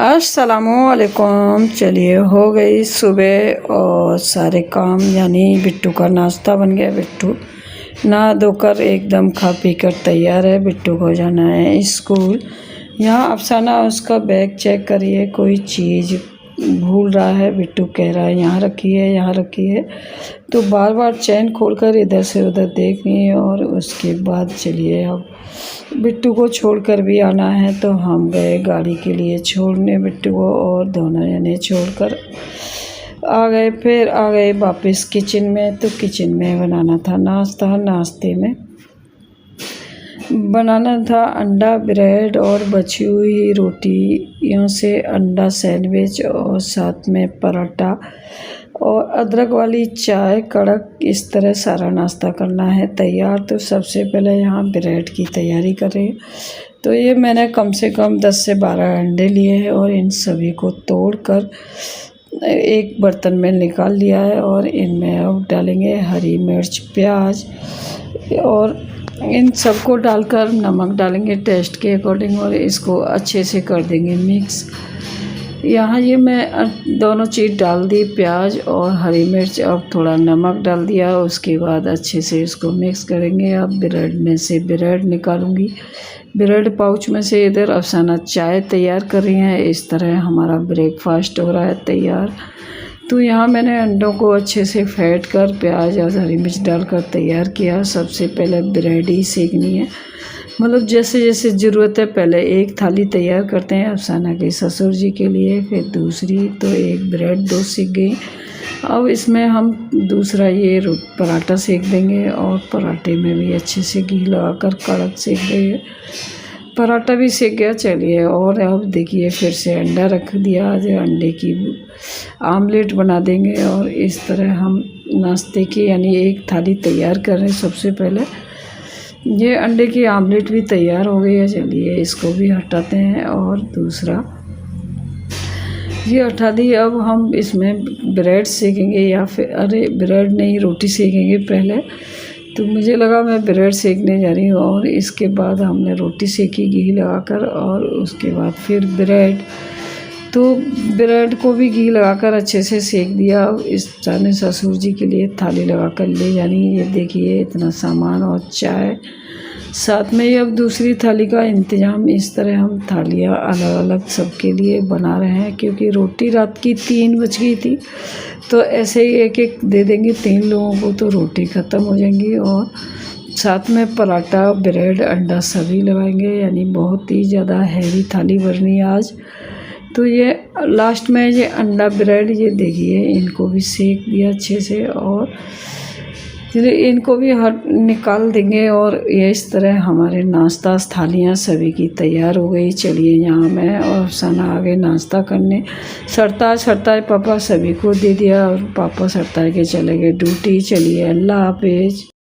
अस्सलामुअलैकुम। चलिए हो गई सुबह और सारे काम, यानी बिट्टू का नाश्ता बन गया। बिट्टू नहा धोकर एकदम खा पी कर तैयार है। बिट्टू को जाना है स्कूल। यहाँ अफसाना उसका बैग चेक करिए, कोई चीज़ भूल रहा है। बिट्टू कह रहा है यहाँ रखी है, यहाँ रखी है, तो बार बार चैन खोलकर इधर से उधर देख रही है। और उसके बाद चलिए अब बिट्टू को छोड़कर भी आना है, तो हम गए गाड़ी के लिए छोड़ने बिट्टू को, और दोनों जने छोड़कर आ गए। फिर आ गए वापस किचन में, तो किचन में बनाना था नाश्ता। नाश्ते में बनाना था अंडा ब्रेड और बची हुई रोटियों से अंडा सैंडविच, और साथ में पराठा और अदरक वाली चाय कड़क। इस तरह सारा नाश्ता करना है तैयार। तो सबसे पहले यहाँ ब्रेड की तैयारी करें। तो ये मैंने कम से कम 10 से 12 अंडे लिए हैं, और इन सभी को तोड़कर एक बर्तन में निकाल लिया है। और इनमें अब डालेंगे हरी मिर्च, प्याज, और इन सबको डालकर नमक डालेंगे टेस्ट के अकॉर्डिंग, और इसको अच्छे से कर देंगे मिक्स। यहाँ ये मैं दोनों चीज़ डाल दी, प्याज और हरी मिर्च, अब थोड़ा नमक डाल दिया। उसके बाद अच्छे से इसको मिक्स करेंगे। अब ब्रेड में से ब्रेड निकालूंगी। ब्रेड पाउच में से इधर अफसाना चाय तैयार कर रही हैं। इस तरह हमारा ब्रेकफास्ट हो रहा है तैयार। तो यहाँ मैंने अंडों को अच्छे से फेंट कर प्याज और हरी मिर्च डालकर तैयार किया। सबसे पहले ब्रेड ही सेकनी है, मतलब जैसे जैसे ज़रूरत है। पहले एक थाली तैयार करते हैं अफसाना के ससुर जी के लिए, फिर दूसरी। तो एक ब्रेड 2 सीख गई। अब इसमें हम दूसरा ये पराठा सेक देंगे, और पराठे में भी अच्छे से घी लगाकर कड़क सेक देंगे। पराठा भी सेक गया। चलिए, और अब देखिए फिर से अंडा रख दिया। आज अंडे की आमलेट बना देंगे। और इस तरह हम नाश्ते की यानी एक थाली तैयार कर रहे हैं। सबसे पहले ये अंडे की आमलेट भी तैयार हो गई है। चलिए इसको भी हटाते हैं, और दूसरा ये हटा दी। अब हम इसमें ब्रेड सेकेंगे, या फिर अरे ब्रेड नहीं, रोटी सेकेंगे पहले। तो मुझे लगा मैं ब्रेड सेकने जा रही हूँ, और इसके बाद हमने रोटी सेकी घी लगाकर, और उसके बाद फिर ब्रेड। तो ब्रेड को भी घी लगाकर अच्छे से सेक दिया। अब इस जाने ससुर जी के लिए थाली लगाकर ले जानी है। ये देखिए इतना सामान और चाय साथ में ही। अब दूसरी थाली का इंतज़ाम इस तरह हम थालियाँ अलग अलग सबके लिए बना रहे हैं, क्योंकि रोटी रात की 3 बज गई थी। तो ऐसे ही एक एक दे देंगे 3 लोगों को, तो रोटी ख़त्म हो जाएंगी। और साथ में पराठा, ब्रेड, अंडा सभी लगाएंगे, यानी बहुत ही ज़्यादा हैवी थाली बननी है आज। तो ये लास्ट में ये अंडा ब्रेड, ये देखिए इनको भी सेक दिया अच्छे से, और इनको भी निकाल देंगे। और ये इस तरह हमारे नाश्ता थालियाँ सभी की तैयार हो गई। चलिए यहाँ मैं और अफसाना आ गए नाश्ता करने। सरता पापा सभी को दे दिया, और पापा सरता के चले गए ड्यूटी। चलिए अल्लाह हाफिज़।